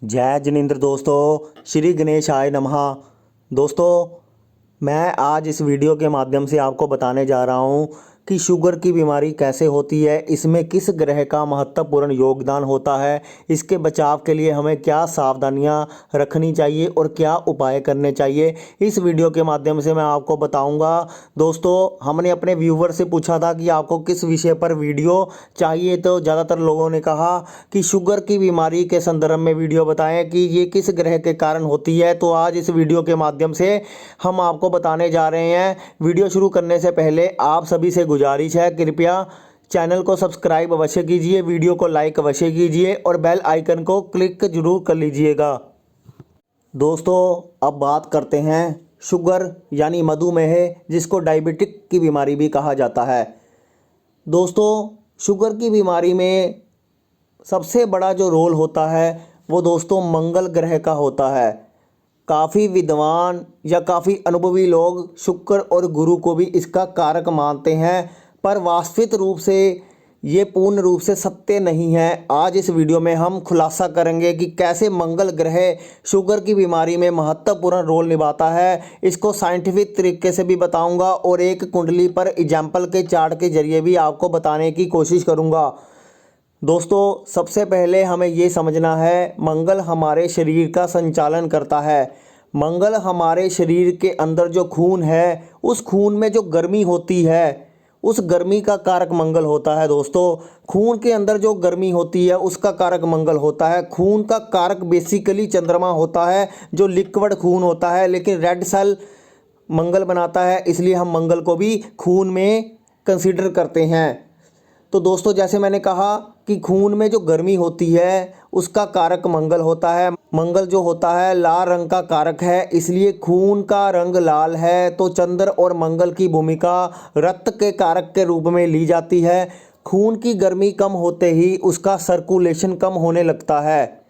जय जिनेंद्र दोस्तों, श्री गणेश आय नमः। दोस्तों, मैं आज इस वीडियो के माध्यम से आपको बताने जा रहा हूँ कि शुगर की बीमारी कैसे होती है, इसमें किस ग्रह का महत्वपूर्ण योगदान होता है, इसके बचाव के लिए हमें क्या सावधानियाँ रखनी चाहिए और क्या उपाय करने चाहिए। इस वीडियो के माध्यम से मैं आपको बताऊंगा। दोस्तों, हमने अपने व्यूवर से पूछा था कि आपको किस विषय पर वीडियो चाहिए, तो ज़्यादातर लोगों ने कहा कि शुगर की बीमारी के संदर्भ में वीडियो बताएं कि ये किस ग्रह के कारण होती है। तो आज इस वीडियो के माध्यम से हम आपको बताने जा रहे हैं। वीडियो शुरू करने से पहले आप सभी से गुजारिश है, कृपया चैनल को सब्सक्राइब अवश्य कीजिए, वीडियो को लाइक अवश्य कीजिए और बेल आइकन को क्लिक जरूर कर लीजिएगा। दोस्तों, अब बात करते हैं शुगर यानी मधुमेह, जिसको डायबिटिक की बीमारी भी कहा जाता है। दोस्तों, शुगर की बीमारी में सबसे बड़ा जो रोल होता है वो दोस्तों मंगल ग्रह का होता है। काफ़ी विद्वान या काफ़ी अनुभवी लोग शुक्र और गुरु को भी इसका कारक मानते हैं, पर वास्तविक रूप से ये पूर्ण रूप से सत्य नहीं है। आज इस वीडियो में हम खुलासा करेंगे कि कैसे मंगल ग्रह शुगर की बीमारी में महत्वपूर्ण रोल निभाता है। इसको साइंटिफिक तरीके से भी बताऊंगा और एक कुंडली पर एग्जाम्पल के चार्ट के जरिए भी आपको बताने की कोशिश करूंगा। दोस्तों, सबसे पहले हमें ये समझना है, मंगल हमारे शरीर का संचालन करता है। मंगल हमारे शरीर के अंदर जो खून है, उस खून में जो गर्मी होती है, उस गर्मी का कारक मंगल होता है। दोस्तों, खून के अंदर जो गर्मी होती है उसका कारक मंगल होता है। खून का कारक बेसिकली चंद्रमा होता है, जो लिक्विड खून होता है, लेकिन रेड सेल मंगल बनाता है, इसलिए हम मंगल को भी खून में कंसीडर करते हैं। तो दोस्तों, जैसे मैंने कहा कि खून में जो गर्मी होती है उसका कारक मंगल होता है। मंगल जो होता है लाल रंग का कारक है, इसलिए खून का रंग लाल है। तो चंद्र और मंगल की भूमिका रक्त के कारक के रूप में ली जाती है। खून की गर्मी कम होते ही उसका सर्कुलेशन कम होने लगता है,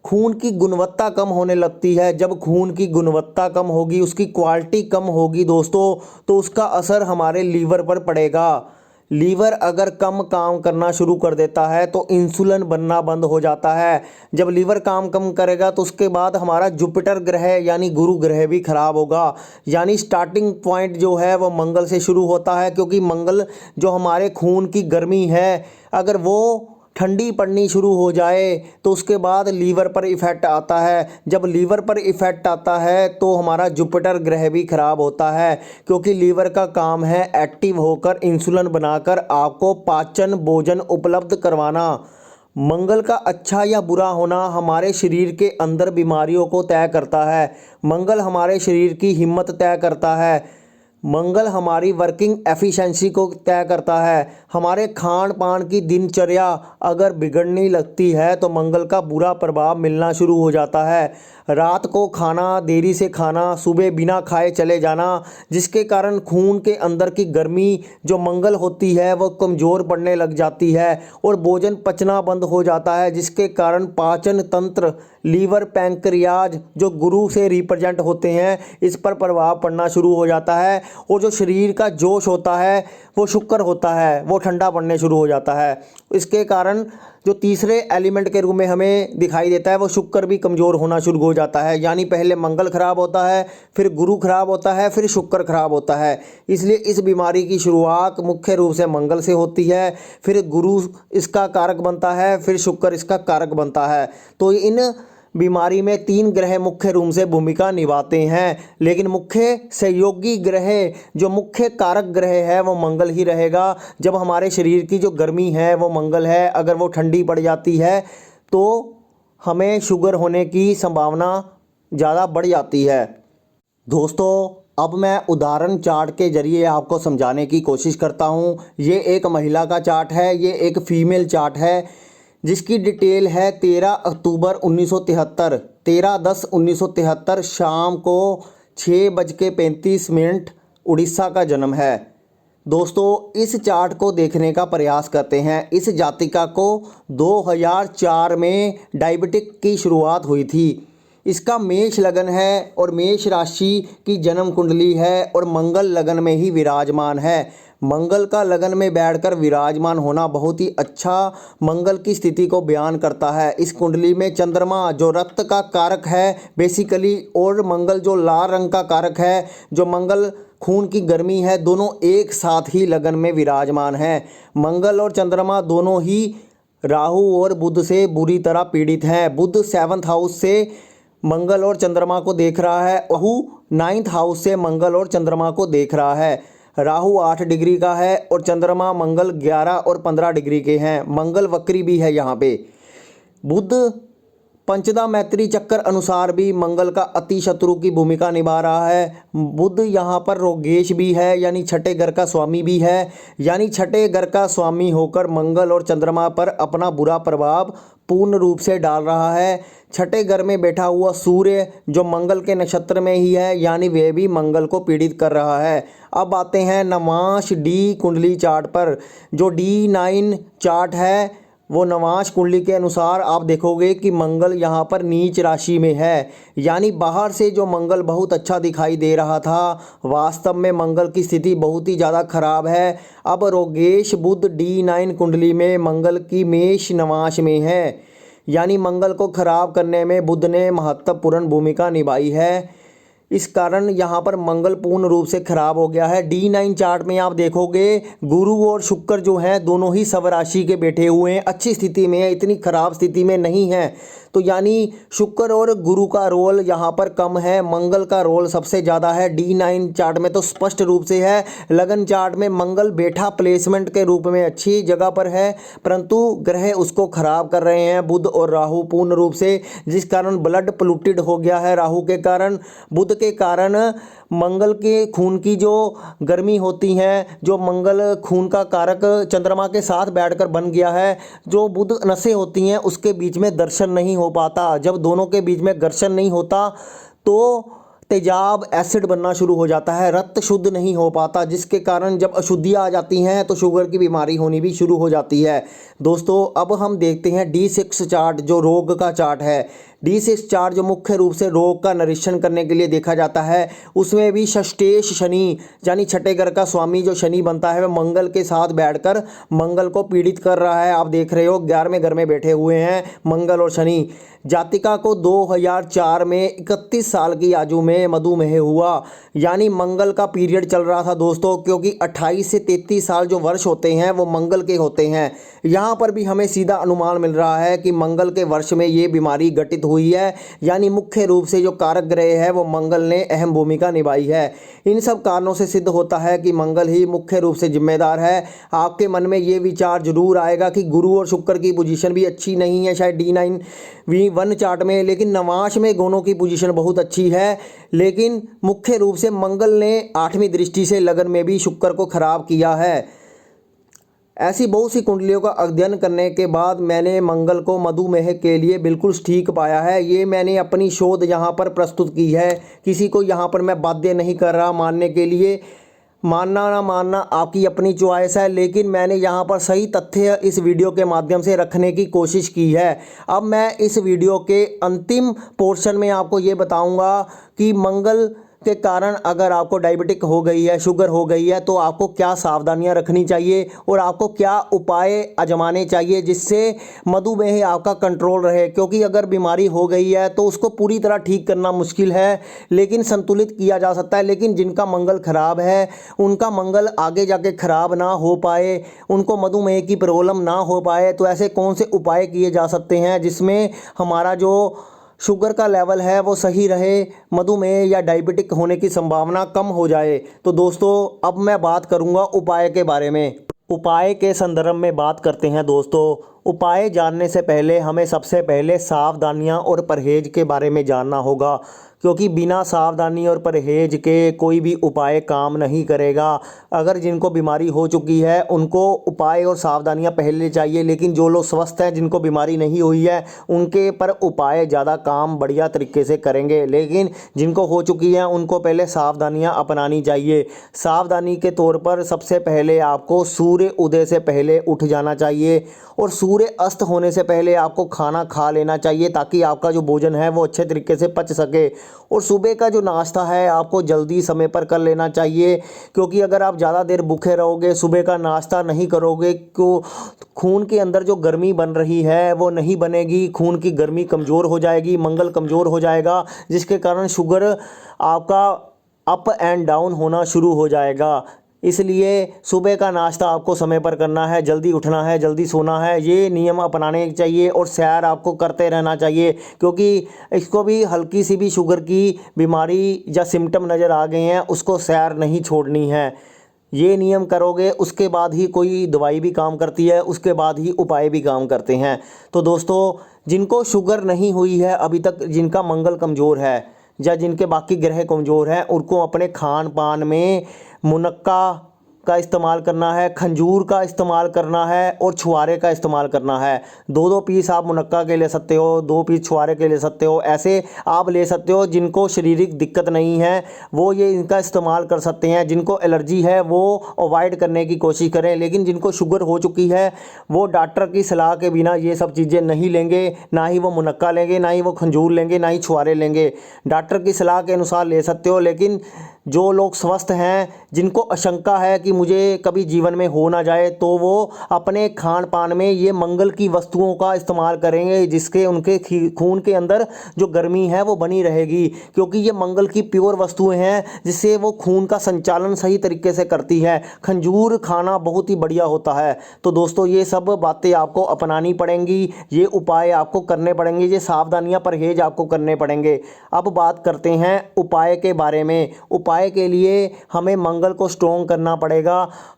खून की गुणवत्ता कम होने लगती है। जब खून की गुणवत्ता कम होगी, उसकी क्वालिटी कम होगी दोस्तों, तो उसका असर हमारे लीवर पर पड़ेगा। लीवर अगर कम काम करना शुरू कर देता है तो इंसुलिन बनना बंद हो जाता है। जब लीवर काम कम करेगा तो उसके बाद हमारा जुपिटर ग्रह यानी गुरु ग्रह भी खराब होगा। यानी स्टार्टिंग पॉइंट जो है वो मंगल से शुरू होता है, क्योंकि मंगल जो हमारे खून की गर्मी है, अगर वो ठंडी पड़नी शुरू हो जाए तो उसके बाद लीवर पर इफ़ेक्ट आता है। जब लीवर पर इफ़ेक्ट आता है तो हमारा जुपिटर ग्रह भी खराब होता है, क्योंकि लीवर का काम है एक्टिव होकर इंसुलिन बनाकर आपको पाचन भोजन उपलब्ध करवाना। मंगल का अच्छा या बुरा होना हमारे शरीर के अंदर बीमारियों को तय करता है। मंगल हमारे शरीर की हिम्मत तय करता है। मंगल हमारी वर्किंग एफिशिएंसी को तय करता है। हमारे खान पान की दिनचर्या अगर बिगड़ने लगती है तो मंगल का बुरा प्रभाव मिलना शुरू हो जाता है। रात को खाना देरी से खाना, सुबह बिना खाए चले जाना, जिसके कारण खून के अंदर की गर्मी जो मंगल होती है वो कमज़ोर पड़ने लग जाती है और भोजन पचना बंद हो जाता है, जिसके कारण पाचन तंत्र, लीवर, पैंक्रियाज जो गुरु से रिप्रेजेंट होते हैं, इस पर प्रभाव पड़ना शुरू हो जाता है। और जो शरीर का जोश होता है वो शुक्र होता है, वो ठंडा पड़ने शुरू हो जाता है। इसके कारण जो तीसरे एलिमेंट के रूप में हमें दिखाई देता है वो शुक्र भी कमज़ोर होना शुरू हो जाता है। यानी पहले मंगल खराब होता है, फिर गुरु खराब होता है, फिर शुक्र खराब होता है। इसलिए इस बीमारी की शुरुआत मुख्य रूप से मंगल से होती है, फिर गुरु इसका कारक बनता है, फिर शुक्र इसका कारक बनता है। तो इन बीमारी में तीन ग्रह मुख्य रूप से भूमिका निभाते हैं, लेकिन मुख्य सहयोगी ग्रह जो मुख्य कारक ग्रह है वो मंगल ही रहेगा। जब हमारे शरीर की जो गर्मी है वो मंगल है, अगर वो ठंडी पड़ जाती है तो हमें शुगर होने की संभावना ज़्यादा बढ़ जाती है। दोस्तों, अब मैं उदाहरण चार्ट के जरिए आपको समझाने की कोशिश करता हूँ। ये एक महिला का चार्ट है, ये एक फीमेल चार्ट है, जिसकी डिटेल है 13 अक्टूबर 1973, 13/10/1973 शाम को 6:35 उड़ीसा का जन्म है। दोस्तों, इस चार्ट को देखने का प्रयास करते हैं। इस जातिका को 2004 में डायबिटिक की शुरुआत हुई थी। इसका मेष लगन है और मेष राशि की जन्म कुंडली है और मंगल लगन में ही विराजमान है। मंगल का लगन में बैठकर विराजमान होना बहुत ही अच्छा मंगल की स्थिति को बयान करता है। इस कुंडली में चंद्रमा जो रक्त का कारक है बेसिकली, और मंगल जो लाल रंग का कारक है, जो मंगल खून की गर्मी है, दोनों एक साथ ही लगन में विराजमान है। मंगल और चंद्रमा दोनों ही राहु और बुध से बुरी तरह पीड़ित हैं। बुध 7th हाउस से मंगल और चंद्रमा को देख रहा है, राहु 9th हाउस से मंगल और चंद्रमा को देख रहा है। राहु 8 डिग्री का है और चंद्रमा मंगल 11 और 15 डिग्री के हैं। मंगल वक्री भी है यहाँ पे। बुध पंचदा मैत्री चक्कर अनुसार भी मंगल का अति शत्रु की भूमिका निभा रहा है। बुध यहाँ पर रोगेश भी है, यानी छठे घर का स्वामी भी है, यानी छठे घर का स्वामी होकर मंगल और चंद्रमा पर अपना बुरा प्रभाव पूर्ण रूप से डाल रहा है। छठे घर में बैठा हुआ सूर्य जो मंगल के नक्षत्र में ही है, यानी वे भी मंगल को पीड़ित कर रहा है। अब आते हैं नवांश डी कुंडली चार्ट पर। जो D9 चार्ट है वो नवांश कुंडली के अनुसार आप देखोगे कि मंगल यहाँ पर नीच राशि में है, यानी बाहर से जो मंगल बहुत अच्छा दिखाई दे रहा था, वास्तव में मंगल की स्थिति बहुत ही ज़्यादा खराब है। अब रोगेश बुध D9 कुंडली में मंगल की मेष नवांश में है, यानी मंगल को खराब करने में बुध ने महत्वपूर्ण भूमिका निभाई है। इस कारण यहाँ पर मंगल पूर्ण रूप से खराब हो गया है। D9 चार्ट में आप देखोगे गुरु और शुक्र जो हैं दोनों ही स्वराशि के बैठे हुए हैं, अच्छी स्थिति में है, इतनी खराब स्थिति में नहीं है। तो यानी शुक्र और गुरु का रोल यहाँ पर कम है, मंगल का रोल सबसे ज़्यादा है। D9 चार्ट में तो स्पष्ट रूप से है। लगन चार्ट में मंगल बैठा प्लेसमेंट के रूप में अच्छी जगह पर है, परंतु ग्रह उसको खराब कर रहे हैं, बुध और राहु पूर्ण रूप से, जिस कारण ब्लड पोल्यूटेड हो गया है राहु के कारण। बुध के कारण मंगल के खून की जो गर्मी होती है, जो मंगल खून का कारक चंद्रमा के साथ बैठकर बन गया है, जो बुध नसें होती हैं उसके बीच में दर्शन नहीं हो पाता। जब दोनों के बीच में घर्षण नहीं होता तो तेजाब एसिड बनना शुरू हो जाता है, रक्त शुद्ध नहीं हो पाता, जिसके कारण जब अशुद्धियाँ आ जाती हैं तो शुगर की बीमारी होनी भी शुरू हो जाती है। दोस्तों अब हम देखते हैं D6 चार्ट जो रोग का चार्ट है। D6 चार्ट जो मुख्य रूप से रोग का निरीक्षण करने के लिए देखा जाता है, उसमें भी षष्ठेश शनि यानी छठे घर का स्वामी जो शनि बनता है वह मंगल के साथ बैठकर मंगल को पीड़ित कर रहा है। आप देख रहे हो 11वें घर में बैठे हुए हैं मंगल और शनि। जातिका को 2004 में 31 साल की आयु में मधुमेह हुआ, यानी मंगल का पीरियड चल रहा था दोस्तों, क्योंकि 28 से 33 साल जो वर्ष होते हैं वो मंगल के होते हैं। यहाँ पर भी हमें सीधा अनुमान मिल रहा है कि मंगल के वर्ष में ये बीमारी घटित हुई है, यानी मुख्य रूप से जो कारक ग्रह है वो मंगल ने अहम भूमिका निभाई है। इन सब कारणों से सिद्ध होता है कि मंगल ही मुख्य रूप से जिम्मेदार है। आपके मन में ये विचार जरूर आएगा कि गुरु और शुक्र की पोजीशन भी अच्छी नहीं है शायद D9 चार्ट में, लेकिन नवांश में दोनों की पोजीशन बहुत अच्छी है। लेकिन मुख्य रूप से मंगल ने 8वीं दृष्टि से लगन में भी शुक्र को खराब किया है। ऐसी बहुत सी कुंडलियों का अध्ययन करने के बाद मैंने मंगल को मधुमेह के लिए बिल्कुल ठीक पाया है। ये मैंने अपनी शोध यहाँ पर प्रस्तुत की है, किसी को यहाँ पर मैं बाध्य नहीं कर रहा मानने के लिए। मानना ना मानना आपकी अपनी चॉइस है, लेकिन मैंने यहाँ पर सही तथ्य इस वीडियो के माध्यम से रखने की कोशिश की है। अब मैं इस वीडियो के अंतिम पोर्शन में आपको ये बताऊँगा कि मंगल के कारण अगर आपको डायबिटिक हो गई है, शुगर हो गई है, तो आपको क्या सावधानियां रखनी चाहिए और आपको क्या उपाय आजमाने चाहिए जिससे मधुमेह आपका कंट्रोल रहे। क्योंकि अगर बीमारी हो गई है तो उसको पूरी तरह ठीक करना मुश्किल है, लेकिन संतुलित किया जा सकता है। लेकिन जिनका मंगल खराब है उनका मंगल आगे जाके खराब ना हो पाए, उनको मधुमेह की प्रॉब्लम ना हो पाए, तो ऐसे कौन से उपाय किए जा सकते हैं जिसमें हमारा जो शुगर का लेवल है वो सही रहे, मधुमेह या डायबिटिक होने की संभावना कम हो जाए। तो दोस्तों अब मैं बात करूंगा उपाय के बारे में। उपाय के संदर्भ में बात करते हैं दोस्तों। उपाय जानने से पहले हमें सबसे पहले सावधानियां और परहेज के बारे में जानना होगा, क्योंकि बिना सावधानी और परहेज के कोई भी उपाय काम नहीं करेगा। अगर जिनको बीमारी हो चुकी है उनको उपाय और सावधानियां पहले चाहिए, लेकिन जो लोग स्वस्थ हैं जिनको बीमारी नहीं हुई है उनके पर उपाय ज़्यादा काम बढ़िया तरीके से करेंगे। लेकिन जिनको हो चुकी है उनको पहले सावधानियां अपनानी चाहिए। सावधानी के तौर पर सबसे पहले आपको सूर्य उदय से पहले उठ जाना चाहिए, और सूर्य सूर्य अस्त होने से पहले आपको खाना खा लेना चाहिए ताकि आपका जो भोजन है वो अच्छे तरीके से पच सके। और सुबह का जो नाश्ता है आपको जल्दी समय पर कर लेना चाहिए, क्योंकि अगर आप ज़्यादा देर भूखे रहोगे, सुबह का नाश्ता नहीं करोगे, तो खून के अंदर जो गर्मी बन रही है वो नहीं बनेगी, खून की गर्मी कमज़ोर हो जाएगी, मंगल कमज़ोर हो जाएगा, जिसके कारण शुगर आपका अप एंड डाउन होना शुरू हो जाएगा। इसलिए सुबह का नाश्ता आपको समय पर करना है, जल्दी उठना है, जल्दी सोना है, ये नियम अपनाने चाहिए। और सैर आपको करते रहना चाहिए, क्योंकि इसको भी हल्की सी भी शुगर की बीमारी या सिम्टम नज़र आ गए हैं, उसको सैर नहीं छोड़नी है। ये नियम करोगे उसके बाद ही कोई दवाई भी काम करती है, उसके बाद ही उपाय भी काम करते हैं। तो दोस्तों, जिनको शुगर नहीं हुई है अभी तक, जिनका मंगल कमज़ोर है या जिनके बाकी ग्रह कमज़ोर हैं, उनको अपने खान पान में मुनक्का का इस्तेमाल करना है, खंजूर का इस्तेमाल करना है और छुआरे का इस्तेमाल करना है। 2-2 पीस आप मुनक्का के ले सकते हो, 2 पीस छुआरे के ले सकते हो, ऐसे आप ले सकते हो। जिनको शारीरिक दिक्कत नहीं है वो ये इनका इस्तेमाल कर सकते हैं। जिनको एलर्जी है वो अवॉइड करने की कोशिश करें, लेकिन जिनको शुगर हो चुकी है वो डॉक्टर की सलाह के बिना ये सब चीज़ें नहीं लेंगे, ना ही वो मुनक्का लेंगे, ना ही वो खंजूर लेंगे, ना ही छुआरे लेंगे। डॉक्टर की सलाह के अनुसार ले सकते हो, लेकिन जो लोग स्वस्थ हैं, जिनको आशंका है कि मुझे कभी जीवन में हो ना जाए, तो वो अपने खान पान में ये मंगल की वस्तुओं का इस्तेमाल करेंगे, जिसके उनके खून के अंदर जो गर्मी है वो बनी रहेगी, क्योंकि ये मंगल की प्योर वस्तुएं हैं, जिससे वो खून का संचालन सही तरीके से करती है। खंजूर खाना बहुत ही बढ़िया होता है। तो दोस्तों, ये सब बातें आपको अपनानी पड़ेंगी, ये उपाय आपको करने पड़ेंगे, ये सावधानियां परहेज आपको करने पड़ेंगे। अब बात करते हैं उपाय के बारे में। उपाय के लिए हमें मंगल को स्ट्रॉन्ग करना पड़ेगा,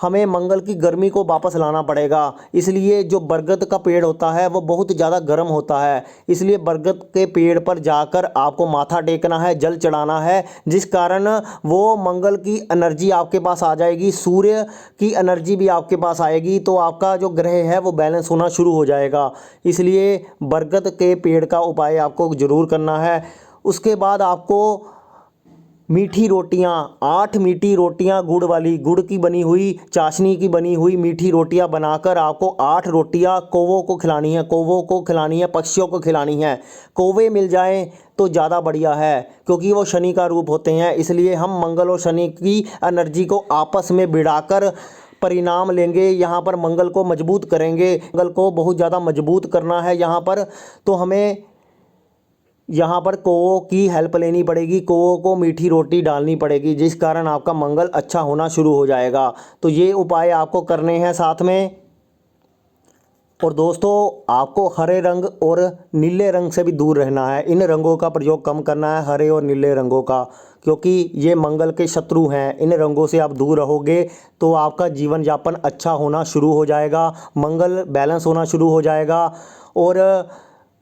हमें मंगल की गर्मी को वापस लाना पड़ेगा। इसलिए जो बरगद का पेड़ होता है वो बहुत ज़्यादा गर्म होता है, इसलिए बरगद के पेड़ पर जाकर आपको माथा टेकना है, जल चढ़ाना है, जिस कारण वो मंगल की एनर्जी आपके पास आ जाएगी, सूर्य की एनर्जी भी आपके पास आएगी, तो आपका जो ग्रह है वो बैलेंस होना शुरू हो जाएगा। इसलिए बरगद के पेड़ का उपाय आपको ज़रूर करना है। उसके बाद आपको मीठी रोटियां, 8 मीठी रोटियां गुड़ वाली, गुड़ की बनी हुई, चाशनी की बनी हुई मीठी रोटियां बनाकर आपको 8 रोटियां कौवों को खिलानी है, कौवों को खिलानी है, पक्षियों को खिलानी है। कौवे मिल जाएं तो ज़्यादा बढ़िया है, क्योंकि वो शनि का रूप होते हैं। इसलिए हम मंगल और शनि की एनर्जी को आपस में भिड़ाकर परिणाम लेंगे, यहाँ पर मंगल को मजबूत करेंगे। मंगल को बहुत ज़्यादा मजबूत करना है यहाँ पर, तो हमें यहाँ पर कौवों की हेल्प लेनी पड़ेगी, कौवों को मीठी रोटी डालनी पड़ेगी, जिस कारण आपका मंगल अच्छा होना शुरू हो जाएगा। तो ये उपाय आपको करने हैं साथ में। और दोस्तों, आपको हरे रंग और नीले रंग से भी दूर रहना है। इन रंगों का प्रयोग कम करना है, हरे और नीले रंगों का, क्योंकि ये मंगल के शत्रु हैं। इन रंगों से आप दूर रहोगे तो आपका जीवन यापन अच्छा होना शुरू हो जाएगा, मंगल बैलेंस होना शुरू हो जाएगा। और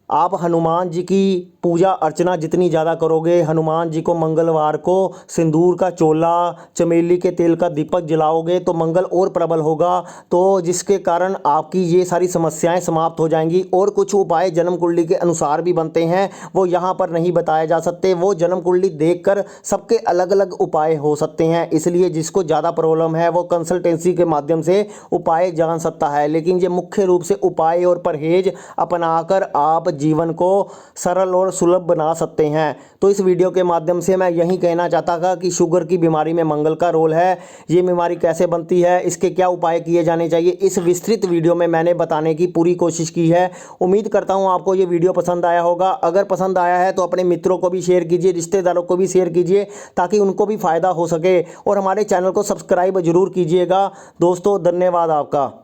आप हनुमान जी की पूजा अर्चना जितनी ज़्यादा करोगे, हनुमान जी को मंगलवार को सिंदूर का चोला, चमेली के तेल का दीपक जलाओगे, तो मंगल और प्रबल होगा, तो जिसके कारण आपकी ये सारी समस्याएं समाप्त हो जाएंगी। और कुछ उपाय जन्म कुंडली के अनुसार भी बनते हैं, वो यहाँ पर नहीं बताए जा सकते, वो जन्म कुंडली देखकर सबके अलग अलग उपाय हो सकते हैं। इसलिए जिसको ज़्यादा प्रॉब्लम है वो कंसल्टेंसी के माध्यम से उपाय जान सकता है, लेकिन ये मुख्य रूप से उपाय और परहेज अपनाकर आप जीवन को सरल और सुलभ बना सकते हैं। तो इस वीडियो के माध्यम से मैं यही कहना चाहता था कि शुगर की बीमारी में मंगल का रोल है, ये बीमारी कैसे बनती है, इसके क्या उपाय किए जाने चाहिए, इस विस्तृत वीडियो में मैंने बताने की पूरी कोशिश की है। उम्मीद करता हूँ आपको ये वीडियो पसंद आया होगा। अगर पसंद आया है तो अपने मित्रों को भी शेयर कीजिए, रिश्तेदारों को भी शेयर कीजिए, ताकि उनको भी फ़ायदा हो सके। और हमारे चैनल को सब्सक्राइब जरूर कीजिएगा। दोस्तों, धन्यवाद आपका।